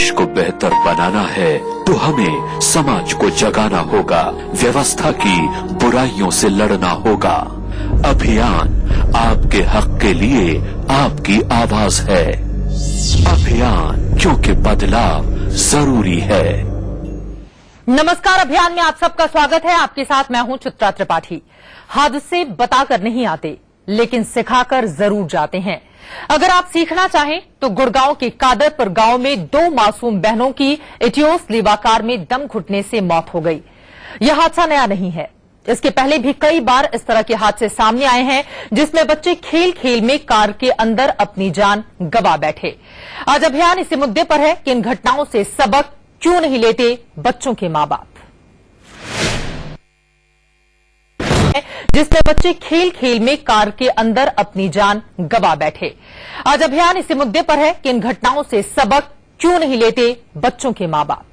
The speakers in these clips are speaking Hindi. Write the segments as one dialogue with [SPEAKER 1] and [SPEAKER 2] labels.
[SPEAKER 1] देश को बेहतर बनाना है तो हमें समाज को जगाना होगा, व्यवस्था की बुराइयों से लड़ना होगा। अभियान आपके हक के लिए आपकी आवाज है। अभियान, क्योंकि बदलाव जरूरी है।
[SPEAKER 2] नमस्कार, अभियान में आप सबका स्वागत है। आपके साथ मैं हूं चित्रा त्रिपाठी। हादसे बताकर नहीं आते, लेकिन सिखाकर जरूर जाते हैं। अगर आप सीखना चाहें तो गुड़गांव के कादरपुर गांव में 2 मासूम बहनों की एटियोस लीवा कार में दम घुटने से मौत हो गई। यह हादसा नया नहीं है, इसके पहले भी कई बार इस तरह के हादसे सामने आए हैं जिसमें बच्चे खेल खेल में कार के अंदर अपनी जान गंवा बैठे। आज अभियान इसी मुद्दे पर है कि इन घटनाओं से सबक क्यों नहीं लेते बच्चों के मां बाप, जिसमें बच्चे खेल खेल में कार के अंदर अपनी जान गंवा बैठे। आज अभियान इसी मुद्दे पर है कि इन घटनाओं से सबक क्यों नहीं लेते बच्चों के मां बाप।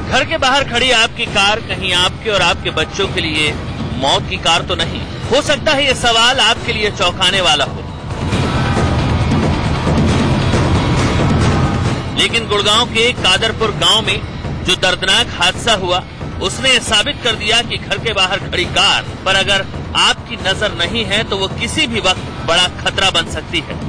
[SPEAKER 3] घर के बाहर खड़ी आपकी कार कहीं आपके और आपके बच्चों के लिए मौत की कार तो नहीं? हो सकता है ये सवाल आपके लिए चौंकाने वाला हो, लेकिन गुड़गांव के कादरपुर गांव में जो दर्दनाक हादसा हुआ उसने ये साबित कर दिया कि घर के बाहर खड़ी कार पर अगर आपकी नजर नहीं है तो वो किसी भी वक्त बड़ा खतरा बन सकती है।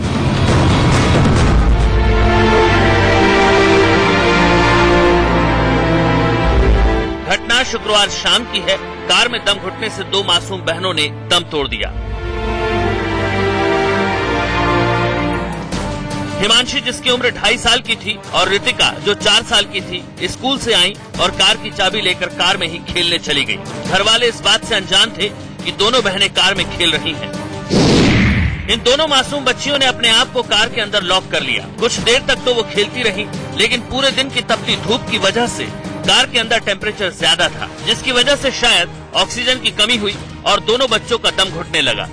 [SPEAKER 3] घटना शुक्रवार शाम की है। कार में दम घुटने से 2 मासूम बहनों ने दम तोड़ दिया। हिमांशी, जिसकी उम्र 2.5 साल की थी, और रितिका, जो 4 साल की थी, स्कूल से आई और कार की चाबी लेकर कार में ही खेलने चली गई। घर वाले इस बात से अनजान थे कि दोनों बहनें कार में खेल रही हैं। इन दोनों मासूम बच्चियों ने अपने आप को कार के अंदर लॉक कर लिया। कुछ देर तक तो वो खेलती रही, लेकिन पूरे दिन की तपती धूप की वजह से कार के अंदर टेम्परेचर ज्यादा था, जिसकी वजह से शायद ऑक्सीजन की कमी हुई और दोनों बच्चों का दम घुटने लगा।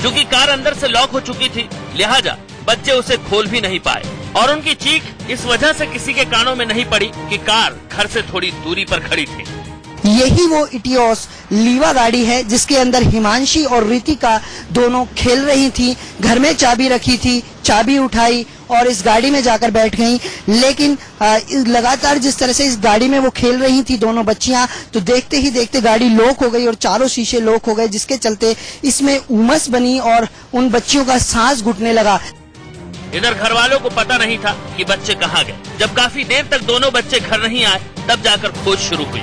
[SPEAKER 3] क्योंकि कार अंदर से लॉक हो चुकी थी, लिहाजा बच्चे उसे खोल भी नहीं पाए और उनकी चीख इस वजह से किसी के कानों में नहीं पड़ी कि कार घर से थोड़ी दूरी पर खड़ी थी।
[SPEAKER 4] यही वो इटियोस लीवा गाड़ी है जिसके अंदर हिमांशी और रितिका दोनों खेल रही थी। घर में चाबी रखी थी, चाबी उठाई और इस गाड़ी में जाकर बैठ गईं। लेकिन लगातार जिस तरह से इस गाड़ी में वो खेल रही थी दोनों बच्चियां, तो देखते ही देखते गाड़ी लॉक हो गई और चारों शीशे लॉक हो गए, जिसके चलते इसमें उमस बनी और उन बच्चियों का सांस घुटने लगा।
[SPEAKER 3] इधर घर वालों को पता नहीं था कि बच्चे कहाँ गए। जब काफी देर तक दोनों बच्चे घर नहीं आए, तब जाकर खोज शुरू हुई।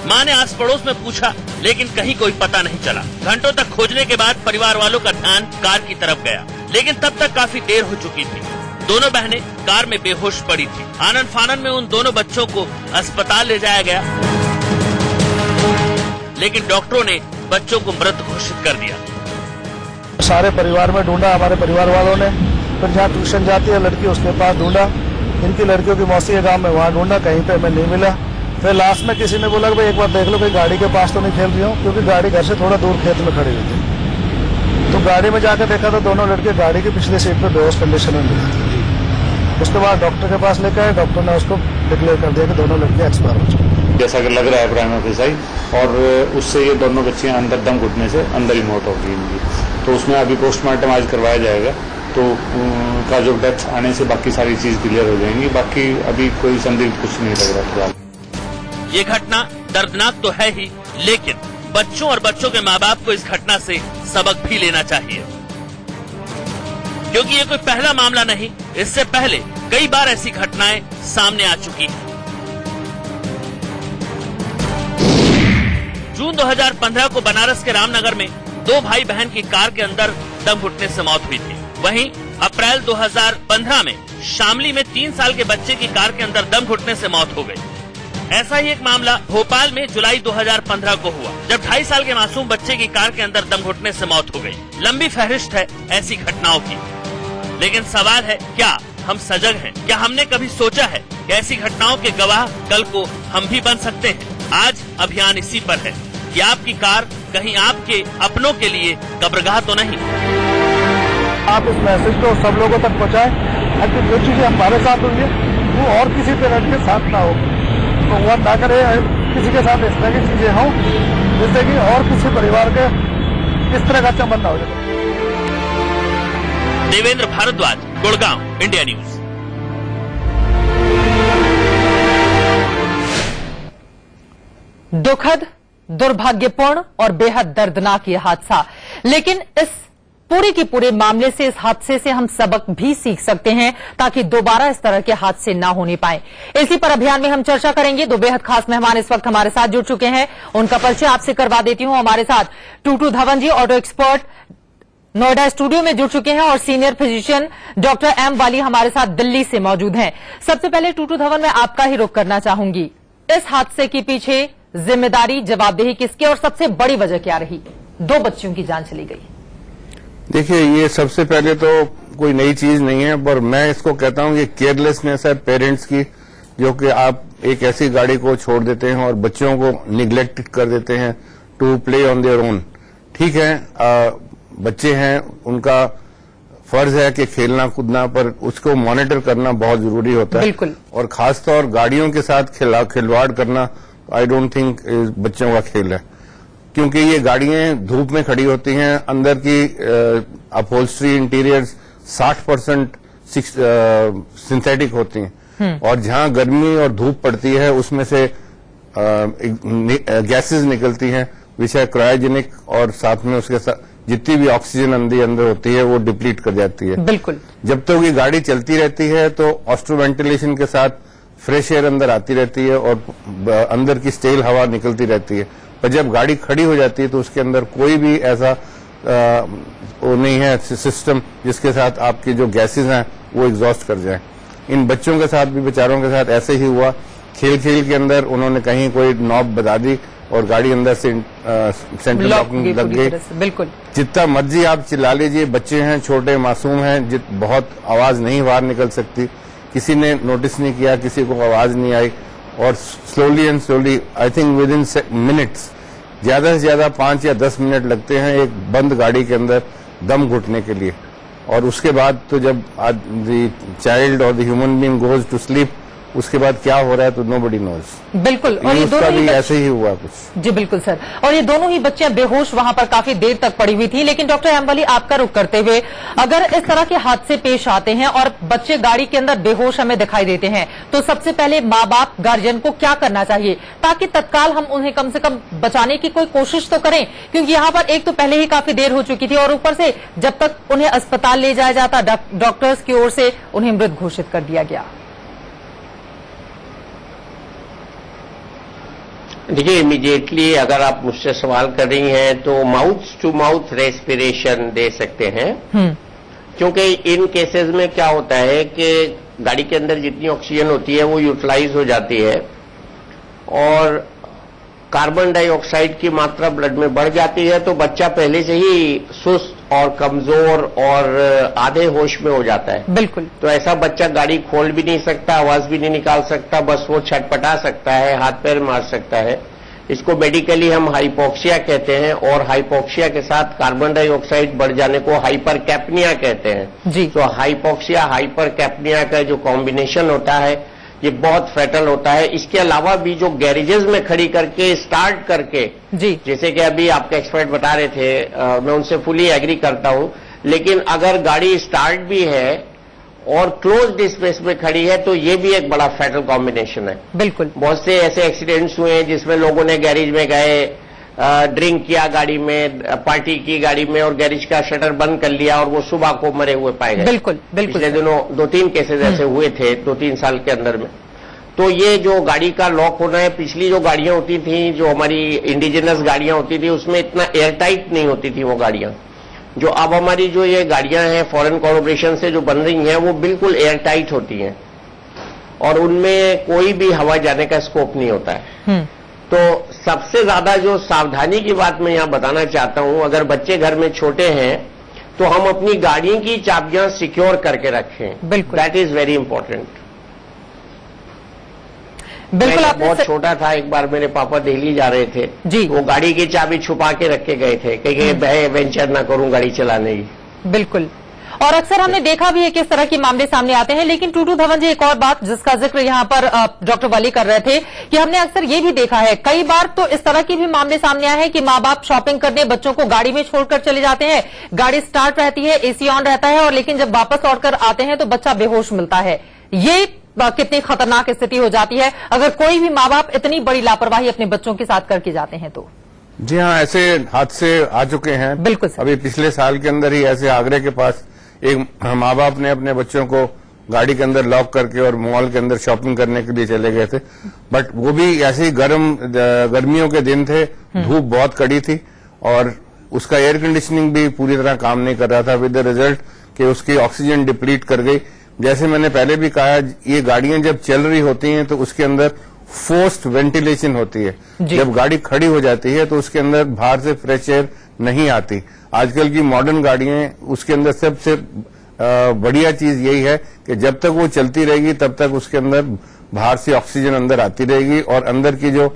[SPEAKER 3] माँ ने आस पड़ोस में पूछा, लेकिन कहीं कोई पता नहीं चला। घंटों तक खोजने के बाद परिवार वालों का ध्यान कार की तरफ गया, लेकिन तब तक काफी देर हो चुकी थी। दोनों बहनें कार में बेहोश पड़ी थी। आनन फानन में उन दोनों बच्चों को अस्पताल ले जाया गया, लेकिन डॉक्टरों ने बच्चों को मृत घोषित कर दिया।
[SPEAKER 5] सारे परिवार में ढूंढा, हमारे परिवार वालों ने। फिर जहाँ ट्यूशन जाती है लड़की, उसके पास ढूंढा। इनकी लड़कियों की मौसी के गाँव में, वहाँ ढूंढा, कहीं पे हमें नहीं मिला। फिर लास्ट में किसी ने बोला कि भाई एक बार देख लो कहीं गाड़ी के पास तो नहीं खेल रही हूँ, क्योंकि गाड़ी घर से थोड़ा दूर खेत में खड़ी हुई थी। तो गाड़ी में जाकर देखा तो दोनों लड़के गाड़ी की पिछली सीट पर बेहोश कंडीशन में मिली थी। उसके बाद डॉक्टर के पास लेकर आए, डॉक्टर ने उसको डिक्लेयर कर दिया कि दोनों लड़के एक्सपायर हो चुके,
[SPEAKER 6] जैसा कि लग रहा है प्राइमा फेसाई, और उससे ये दोनों बच्चियां अंदर दम घुटने से अंदर ही मौत हो गई इनकी। तो उसमें अभी पोस्टमार्टम आज करवाया जाएगा, तो उनका जो डेथ आने से बाकी सारी चीज क्लियर हो जाएंगी। बाकी अभी कोई संदिग्ध कुछ नहीं लग रहा फिलहाल।
[SPEAKER 3] ये घटना दर्दनाक तो है ही, लेकिन बच्चों और बच्चों के माँ बाप को इस घटना से सबक भी लेना चाहिए, क्योंकि ये कोई पहला मामला नहीं। इससे पहले कई बार ऐसी घटनाएं सामने आ चुकी हैं। जून 2015 को बनारस के रामनगर में 2 भाई बहन की कार के अंदर दम घुटने से मौत हुई थी। वहीं अप्रैल 2015 में शामली में 3 साल के बच्चे की कार के अंदर दम घुटने से मौत हो गई। ऐसा ही एक मामला भोपाल में जुलाई 2015 को हुआ, जब 2.5 साल के मासूम बच्चे की कार के अंदर दम घुटने से मौत हो गई। लंबी फहरिस्त है ऐसी घटनाओं की, लेकिन सवाल है, क्या हम सजग हैं? क्या हमने कभी सोचा है कि ऐसी घटनाओं के गवाह कल को हम भी बन सकते हैं? आज अभियान इसी पर है कि आपकी कार कहीं आपके अपनों के लिए कब्रगाह तो नहीं।
[SPEAKER 5] आप इस मैसेज को सब लोगों तक पहुँचाएं, ताकि जो चीजें हमारे साथ हुई है वो और किसी पेरेंट के साथ ना हो। भगवान ना करे किसी के साथ इस तरह की चीजें हों जिससे कि और किसी परिवार के इस तरह का चमन ना हो जाए।
[SPEAKER 3] Devendra Bhardwaj, Gurgaon, India news.
[SPEAKER 2] दुखद, दुर्भाग्यपूर्ण और बेहद दर्दनाक ये हादसा, लेकिन इस पूरे के पूरे मामले से, इस हादसे से हम सबक भी सीख सकते हैं ताकि दोबारा इस तरह के हादसे ना होने पाए। इसी पर अभियान में हम चर्चा करेंगे। दो बेहद खास मेहमान इस वक्त हमारे साथ जुड़ चुके हैं, उनका परिचय आपसे करवा देती हूं। हमारे साथ टूटू धवन जी, ऑटो एक्सपर्ट, नोएडा स्टूडियो में जुड़ चुके हैं, और सीनियर फिजिशियन डॉक्टर एम वाली हमारे साथ दिल्ली से मौजूद हैं। सबसे पहले टूटू धवन, मैं आपका ही रुख करना चाहूंगी। इस हादसे के पीछे जिम्मेदारी, जवाबदेही किसकी और सबसे बड़ी वजह क्या रही? दो बच्चियों की जान चली गई।
[SPEAKER 7] देखिए, ये सबसे पहले तो कोई नई चीज नहीं है, पर मैं इसको कहता हूं कि केयरलेसनेस है पेरेंट्स की, जो कि आप एक ऐसी गाड़ी को छोड़ देते हैं और बच्चों को निग्लेक्ट कर देते हैं to play on their own. ठीक है, बच्चे हैं, उनका फर्ज है कि खेलना कूदना, पर उसको मॉनिटर करना बहुत जरूरी होता है।
[SPEAKER 2] बिल्कुल।
[SPEAKER 7] और खासतौर गाड़ियों के साथ खिलवाड़ करना आई डोंट थिंक बच्चों का खेल है, क्योंकि ये गाड़ियां धूप में खड़ी होती हैं, अंदर की अपहोल्स्ट्री इंटीरियर्स 60% सिंथेटिक होती हैं, और जहां गर्मी और धूप पड़ती है उसमें से गैसेस निकलती हैं विच है क्रायोजेनिक, और साथ में उसके साथ जितनी भी ऑक्सीजन अंदर होती है वो डिप्लीट कर जाती है।
[SPEAKER 2] बिल्कुल।
[SPEAKER 7] जब तक ये गाड़ी चलती रहती है तो ऑस्ट्रो वेंटिलेशन के साथ फ्रेश एयर अंदर आती रहती है और अंदर की स्टेल हवा निकलती रहती है, पर जब गाड़ी खड़ी हो जाती है तो उसके अंदर कोई भी ऐसा वो नहीं है सिस्टम जिसके साथ आपकी जो गैसेज हैं वो एग्जॉस्ट कर जाए। इन बच्चों के साथ भी, बेचारों के साथ ऐसे ही हुआ। खेल के अंदर उन्होंने कहीं कोई नॉब बता दी और गाड़ी अंदर से सेंट्रल लॉकिंग लग गई।
[SPEAKER 2] बिल्कुल।
[SPEAKER 7] जितना मर्जी आप चिल्ला लीजिए, बच्चे हैं, छोटे मासूम हैं, बहुत आवाज नहीं बाहर निकल सकती, किसी ने नोटिस नहीं किया, किसी को आवाज नहीं आई, और slowly and slowly I think with in minutes, ज्यादा से ज्यादा 5 या 10 मिनट लगते हैं एक बंद गाड़ी के अंदर दम घुटने के लिए। और उसके बाद तो जब द चाइल्ड और the human being goes to sleep, उसके बाद क्या हो रहा है तो नोबडी नोज।
[SPEAKER 2] बिल्कुल। और ये दोनों
[SPEAKER 7] भी ऐसे ही हुआ कुछ।
[SPEAKER 2] जी बिल्कुल सर। और ये दोनों ही बच्चियां बेहोश वहां पर काफी देर तक पड़ी हुई थी। लेकिन डॉक्टर एमवाली, आपका रुख करते हुए, अगर इस तरह के हादसे पेश आते हैं और बच्चे गाड़ी के अंदर बेहोश हमें दिखाई देते हैं, तो सबसे पहले माँ बाप, गार्जियन को क्या करना चाहिए ताकि तत्काल हम उन्हें कम से कम बचाने की कोई कोशिश तो करें? क्योंकि यहाँ पर एक तो पहले ही काफी देर हो चुकी थी, और ऊपर से जब तक उन्हें अस्पताल ले जाया जाता, डॉक्टर्स की ओर से उन्हें मृत घोषित कर दिया गया।
[SPEAKER 8] देखिए, इमीडिएटली अगर आप मुझसे सवाल कर रही हैं तो माउथ टू माउथ रेस्पिरेशन दे सकते हैं, क्योंकि इन केसेस में क्या होता है कि गाड़ी के अंदर जितनी ऑक्सीजन होती है वो यूटिलाइज हो जाती है और कार्बन डाइऑक्साइड की मात्रा ब्लड में बढ़ जाती है, तो बच्चा पहले से ही सुस्त और कमजोर और आधे होश में हो जाता है।
[SPEAKER 2] बिल्कुल।
[SPEAKER 8] तो ऐसा बच्चा गाड़ी खोल भी नहीं सकता, आवाज भी नहीं निकाल सकता, बस वो छटपटा सकता है, हाथ पैर मार सकता है। इसको मेडिकली हम हाइपोक्सिया कहते हैं, और हाइपोक्सिया के साथ कार्बन डाइऑक्साइड बढ़ जाने को हाइपर कैप्निया कहते हैं।
[SPEAKER 2] जी।
[SPEAKER 8] तो हाइपोक्सिया हाइपर कैप्निया का जो कॉम्बिनेशन होता है ये बहुत फैटल होता है। इसके अलावा भी जो गैरेजेस में खड़ी करके स्टार्ट करके,
[SPEAKER 2] जी,
[SPEAKER 8] जैसे कि अभी आपके एक्सपर्ट बता रहे थे, मैं उनसे फुली एग्री करता हूं, लेकिन अगर गाड़ी स्टार्ट भी है और क्लोज्ड स्पेस में खड़ी है तो ये भी एक बड़ा फैटल कॉम्बिनेशन है।
[SPEAKER 2] बिल्कुल।
[SPEAKER 8] बहुत से ऐसे एक्सीडेंट्स हुए हैं जिसमें लोगों ने गैरेज में गए, ड्रिंक किया गाड़ी में, पार्टी की गाड़ी में, और गैरेज का शटर बंद कर लिया और वो सुबह को मरे हुए पाए गए।
[SPEAKER 2] बिल्कुल बिल्कुल।
[SPEAKER 8] पिछले दिनों 2-3 केसेस ऐसे हुए थे 2-3 साल के अंदर में। तो ये जो गाड़ी का लॉक होना है, पिछली जो गाड़ियां होती थी, जो हमारी इंडिजिनस गाड़ियां होती थी, उसमें इतना एयर टाइट नहीं होती थी वो गाड़ियां। जो अब हमारी जो ये गाड़ियां हैं फॉरेन कॉर्पोरेशन से जो बन रही हैं, वो बिल्कुल एयर टाइट होती हैं और उनमें कोई भी हवा जाने का स्कोप नहीं होता है। तो सबसे ज्यादा जो सावधानी की बात मैं यहां बताना चाहता हूं, अगर बच्चे घर में छोटे हैं तो हम अपनी गाड़ी की चाबियां सिक्योर करके रखें।
[SPEAKER 2] बिल्कुल।
[SPEAKER 8] That is very important.
[SPEAKER 2] बिल्कुल। आपने
[SPEAKER 8] बहुत छोटा था, एक बार मेरे पापा दिल्ली जा रहे थे
[SPEAKER 2] जी,
[SPEAKER 8] वो गाड़ी की चाबी छुपा के रख के गए थे, कहीं वेंचर ना करूं गाड़ी चलाने की।
[SPEAKER 2] बिल्कुल। और अक्सर हमने देखा भी है कि इस तरह के मामले सामने आते हैं। लेकिन टूटू धवन जी, एक और बात जिसका जिक्र यहाँ पर डॉक्टर वली कर रहे थे कि हमने अक्सर ये भी देखा है, कई बार तो इस तरह के भी मामले सामने आए हैं कि माँ बाप शॉपिंग करने बच्चों को गाड़ी में छोड़कर चले जाते हैं, गाड़ी स्टार्ट रहती है, एसी ऑन रहता है, और लेकिन जब वापस लौटकर आते हैं तो बच्चा बेहोश मिलता है। ये कितनी खतरनाक स्थिति हो जाती है अगर कोई भी माँ बाप इतनी बड़ी लापरवाही अपने बच्चों के साथ करके जाते हैं तो।
[SPEAKER 7] जी हाँ, ऐसे हादसे आ चुके हैं।
[SPEAKER 2] बिल्कुल सर।
[SPEAKER 7] अभी पिछले साल के अंदर ही ऐसे आगरे के पास एक माँ बाप ने अपने बच्चों को गाड़ी के अंदर लॉक करके और मॉल के अंदर शॉपिंग करने के लिए चले गए थे, बट वो भी ऐसे ही गर्मियों के दिन थे, धूप बहुत कड़ी थी और उसका एयर कंडीशनिंग भी पूरी तरह काम नहीं कर रहा था, विद द रिजल्ट कि उसकी ऑक्सीजन डिप्लीट कर गई। जैसे मैंने पहले भी कहा, ये गाड़ियां जब चल रही होती हैं तो उसके अंदर फोर्स्ड वेंटिलेशन होती है। जब गाड़ी खड़ी हो जाती है तो उसके अंदर बाहर से फ्रेश एयर नहीं आती। आजकल की मॉडर्न गाड़ियां, उसके अंदर सबसे बढ़िया चीज यही है कि जब तक वो चलती रहेगी तब तक उसके अंदर बाहर से ऑक्सीजन अंदर आती रहेगी और अंदर की जो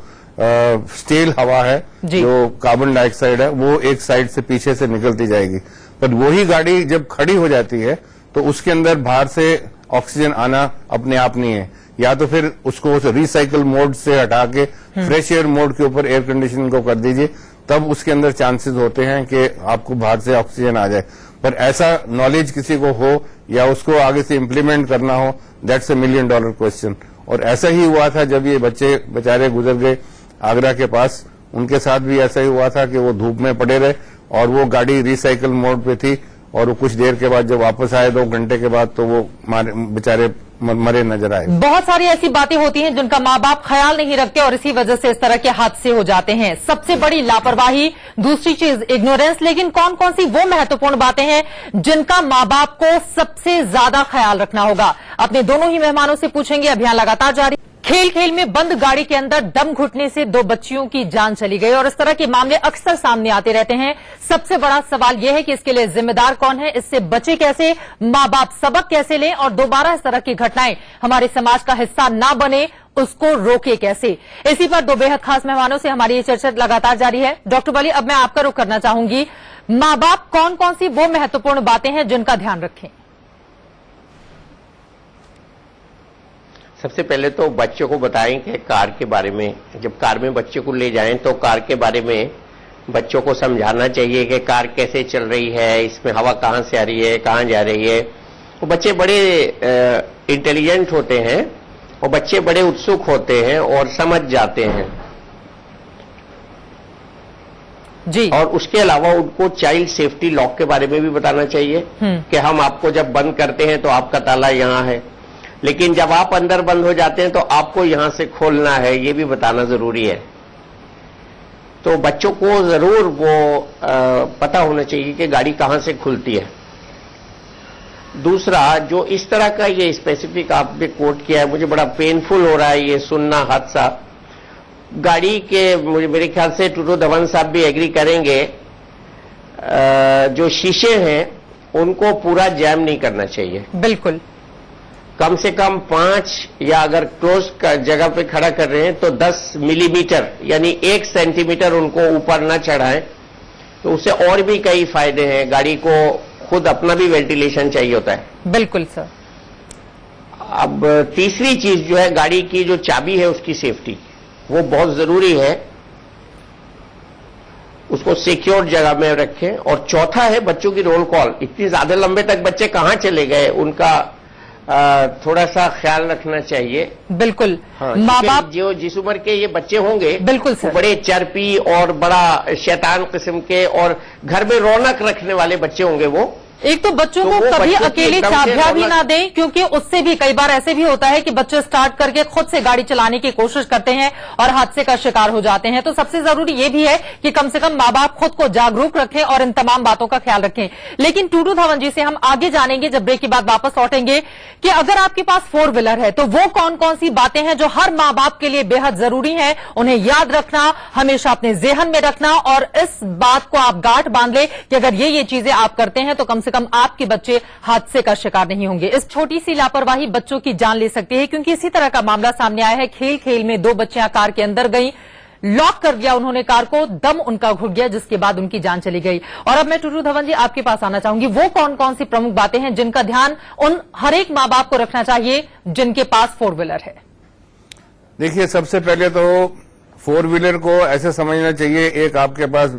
[SPEAKER 7] स्टेल हवा है, जो कार्बन डाइऑक्साइड है, वो एक साइड से पीछे से निकलती जाएगी। पर वही गाड़ी जब खड़ी हो जाती है तो उसके अंदर बाहर से ऑक्सीजन आना अपने आप नहीं है, या तो फिर उसको रिसाइकल मोड से हटा के फ्रेश एयर मोड के ऊपर एयर कंडीशनिंग को कर दीजिए, तब उसके अंदर चांसेस होते हैं कि आपको बाहर से ऑक्सीजन आ जाए। पर ऐसा नॉलेज किसी को हो या उसको आगे से इम्प्लीमेंट करना हो, दैट्स $1 मिलियन क्वेश्चन। और ऐसा ही हुआ था जब ये बच्चे बेचारे गुजर गए आगरा के पास, उनके साथ भी ऐसा ही हुआ था कि वो धूप में पड़े रहे और वो गाड़ी रिसाइकल मोड पे थी और वो कुछ देर के बाद जब वापस आए 2 घंटे के बाद तो वो बेचारे मरे नजर आए।
[SPEAKER 2] बहुत सारी ऐसी बातें होती हैं जिनका माँ बाप ख्याल नहीं रखते और इसी वजह से इस तरह के हादसे हो जाते हैं। सबसे बड़ी लापरवाही, दूसरी चीज इग्नोरेंस। लेकिन कौन कौन सी वो महत्वपूर्ण बातें हैं जिनका माँ बाप को सबसे ज्यादा ख्याल रखना होगा, अपने दोनों ही मेहमानों से पूछेंगे। अभियान लगातार जारी। खेल खेल में बंद गाड़ी के अंदर दम घुटने से 2 बच्चियों की जान चली गई और इस तरह के मामले अक्सर सामने आते रहते हैं। सबसे बड़ा सवाल यह है कि इसके लिए जिम्मेदार कौन है, इससे बचे कैसे, माँ बाप सबक कैसे लें और दोबारा इस तरह की घटनाएं हमारे समाज का हिस्सा ना बने, उसको रोके कैसे। इसी पर 2 बेहद खास मेहमानों से हमारी ये चर्चा लगातार जारी है। डॉक्टर वली, अब मैं आपका रुख करना चाहूंगी। माँ बाप कौन कौन सी वो महत्वपूर्ण बातें हैं जिनका ध्यान रखें?
[SPEAKER 8] सबसे पहले तो बच्चों को बताएं कि कार के बारे में, जब कार में बच्चे को ले जाएं तो कार के बारे में बच्चों को समझाना चाहिए कि कार कैसे चल रही है, इसमें हवा कहां से आ रही है, कहां जा रही है। तो बच्चे बड़े इंटेलिजेंट होते हैं और बच्चे बड़े उत्सुक होते हैं और समझ जाते हैं
[SPEAKER 2] जी।
[SPEAKER 8] और उसके अलावा उनको चाइल्ड सेफ्टी लॉक के बारे में भी बताना चाहिए कि हम आपको जब बंद करते हैं तो आपका ताला यहाँ है, लेकिन जब आप अंदर बंद हो जाते हैं तो आपको यहां से खोलना है, ये भी बताना जरूरी है। तो बच्चों को जरूर वो पता होना चाहिए कि गाड़ी कहां से खुलती है। दूसरा, जो इस तरह का ये स्पेसिफिक आपने कोट किया है, मुझे बड़ा पेनफुल हो रहा है ये सुनना हादसा। गाड़ी के मेरे ख्याल से टूटू धवन साहब भी एग्री करेंगे, जो शीशे हैं उनको पूरा जैम नहीं करना चाहिए।
[SPEAKER 2] बिल्कुल,
[SPEAKER 8] कम से कम 5 या अगर क्लोज जगह पे खड़ा कर रहे हैं तो 10 मिलीमीटर यानी 1 सेंटीमीटर उनको ऊपर न चढ़ाएं, तो उससे और भी कई फायदे हैं। गाड़ी को खुद अपना भी वेंटिलेशन चाहिए होता है।
[SPEAKER 2] बिल्कुल सर।
[SPEAKER 8] अब तीसरी चीज जो है, गाड़ी की जो चाबी है उसकी सेफ्टी, वो बहुत जरूरी है, उसको सिक्योर जगह में रखें। और चौथा है बच्चों की रोल कॉल। इतनी ज्यादा लंबे तक बच्चे कहां चले गए, उनका थोड़ा सा ख्याल रखना चाहिए।
[SPEAKER 2] बिल्कुल,
[SPEAKER 8] हाँ,
[SPEAKER 2] माँ बाप
[SPEAKER 8] जो जिस उम्र के ये बच्चे होंगे,
[SPEAKER 2] बिल्कुल सर,
[SPEAKER 8] बड़े चर्पी और बड़ा शैतान किस्म के और घर में रौनक रखने वाले बच्चे होंगे वो।
[SPEAKER 2] एक तो बच्चों को कभी अकेले चाबियां भी ना दें, क्योंकि उससे भी कई बार ऐसे भी होता है कि बच्चे स्टार्ट करके खुद से गाड़ी चलाने की कोशिश करते हैं और हादसे का शिकार हो जाते हैं। तो सबसे जरूरी ये भी है कि कम से कम माँ बाप खुद को जागरूक रखें और इन तमाम बातों का ख्याल रखें। लेकिन टूटू धवन जी से हम आगे जानेंगे जब ब्रेक के बाद वापस लौटेंगे कि अगर आपके पास 4 व्हीलर है तो वो कौन कौन सी बातें हैं जो हर माँ बाप के लिए बेहद जरूरी है, उन्हें याद रखना, हमेशा अपने जेहन में रखना और इस बात को आप गांठ बांध ले कि अगर ये चीजें आप करते हैं तो कम से कम आपके बच्चे हादसे का शिकार नहीं होंगे। इस छोटी सी लापरवाही बच्चों की जान ले सकती है, क्योंकि इसी तरह का मामला सामने आया है। खेल खेल में 2 बच्चियां कार के अंदर गईं, लॉक कर दिया उन्होंने कार को, दम उनका घुट गया, जिसके बाद उनकी जान चली गई। और अब मैं टुटू धवन जी आपके पास आना चाहूंगी, वो कौन कौन सी प्रमुख बातें हैं जिनका ध्यान उन हर एक मां बाप को रखना चाहिए जिनके पास 4 व्हीलर है?
[SPEAKER 7] देखिए, सबसे पहले तो 4 व्हीलर को ऐसे समझना चाहिए, एक आपके पास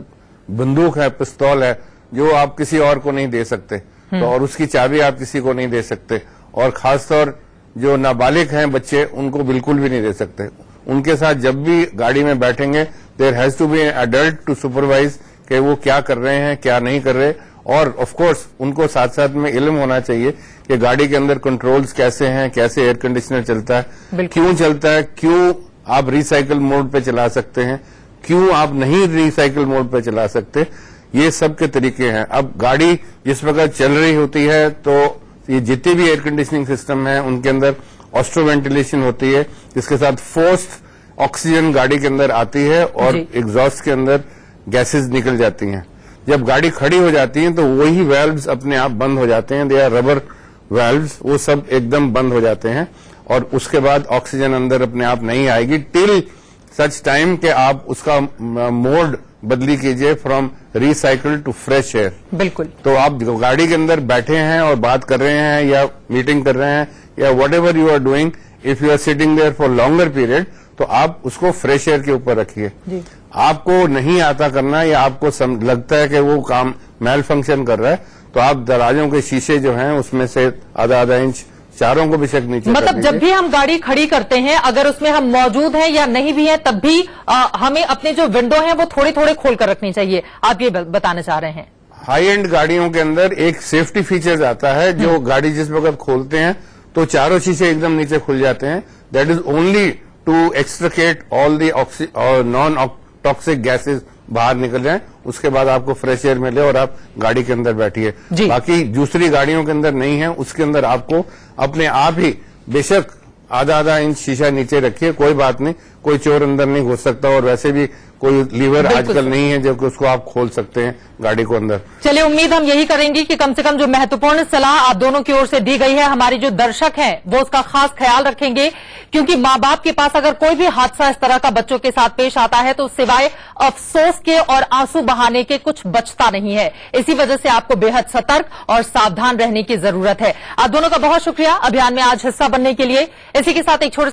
[SPEAKER 7] बंदूक है, पिस्तौल है, जो आप किसी और को नहीं दे सकते, तो और उसकी चाबी आप किसी को नहीं दे सकते, और खासतौर जो नाबालिग हैं बच्चे, उनको बिल्कुल भी नहीं दे सकते। उनके साथ जब भी गाड़ी में बैठेंगे, there has to be an adult to supervise कि वो क्या कर रहे हैं, क्या नहीं कर रहे, और ऑफ कोर्स उनको साथ साथ में इल्म होना चाहिए कि गाड़ी के अंदर कंट्रोल्स कैसे हैं, कैसे एयर कंडीशनर चलता है, क्यों चलता है, क्यों आप रिसाइकिल मोड पे चला सकते हैं, क्यों आप नहीं रिसाइकिल मोड पे चला सकते, ये सब के तरीके हैं। अब गाड़ी जिस वक्त चल रही होती है तो ये जितने भी एयर कंडीशनिंग सिस्टम है उनके अंदर ऑस्ट्रो वेंटिलेशन होती है, जिसके साथ फोर्स्ड ऑक्सीजन गाड़ी के अंदर आती है और एग्जॉस्ट के अंदर गैसेस निकल जाती हैं। जब गाड़ी खड़ी हो जाती है तो वही वेल्व्स अपने आप बंद हो जाते हैं, दे आर रबर वेल्व्स, वो सब एकदम बंद हो जाते हैं और उसके बाद ऑक्सीजन अंदर अपने आप नहीं आएगी टिल सच टाइम कि आप उसका मोड बदली कीजिए from recycle to fresh air.
[SPEAKER 2] बिल्कुल।
[SPEAKER 7] तो आप गाड़ी के अंदर बैठे हैं और बात कर रहे हैं या मीटिंग कर रहे हैं या whatever you are doing, if you are sitting there for longer period, तो आप उसको फ्रेश एयर के ऊपर रखिए। आपको नहीं आता करना या आपको लगता है कि वो काम मैल फंक्शन कर रहा है, तो आप दरवाजों के शीशे जो हैं उसमें से आधा इंच चारों को बेशक नीचे,
[SPEAKER 2] मतलब जब भी हम गाड़ी खड़ी करते हैं, अगर उसमें हम मौजूद हैं या नहीं भी हैं, तब भी हमें अपने जो विंडो हैं वो थोड़े थोड़े खोल कर रखनी चाहिए, आप ये बताना चाह रहे हैं?
[SPEAKER 7] हाई एंड गाड़ियों के अंदर एक सेफ्टी फीचर्स आता है, जो गाड़ी जिस वक्त खोलते हैं तो चारों शीशे एकदम नीचे खुल जाते हैं। That is only to extricate all the non toxic gases बाहर निकल जाएं, उसके बाद आपको फ्रेश एयर मिले और आप गाड़ी के अंदर बैठिए। बाकी दूसरी गाड़ियों के अंदर नहीं है, उसके अंदर आपको अपने आप ही बेशक आधा इंच शीशा नीचे रखिए, कोई बात नहीं, कोई चोर अंदर नहीं घुस सकता, और वैसे भी कोई लीवर आजकल नहीं है जो कि उसको आप खोल सकते हैं गाड़ी को अंदर।
[SPEAKER 2] चलिए, उम्मीद हम यही करेंगे कि कम से कम जो महत्वपूर्ण सलाह आप दोनों की ओर से दी गई है, हमारे जो दर्शक हैं वो उसका खास ख्याल रखेंगे, क्योंकि मां बाप के पास अगर कोई भी हादसा इस तरह का बच्चों के साथ पेश आता है तो सिवाय अफसोस के और आंसू बहाने के कुछ बचता नहीं है। इसी वजह से आपको बेहद सतर्क और सावधान रहने की जरूरत है। आप दोनों का बहुत शुक्रिया अभियान में आज हिस्सा बनने के लिए। इसी के साथ एक छोटे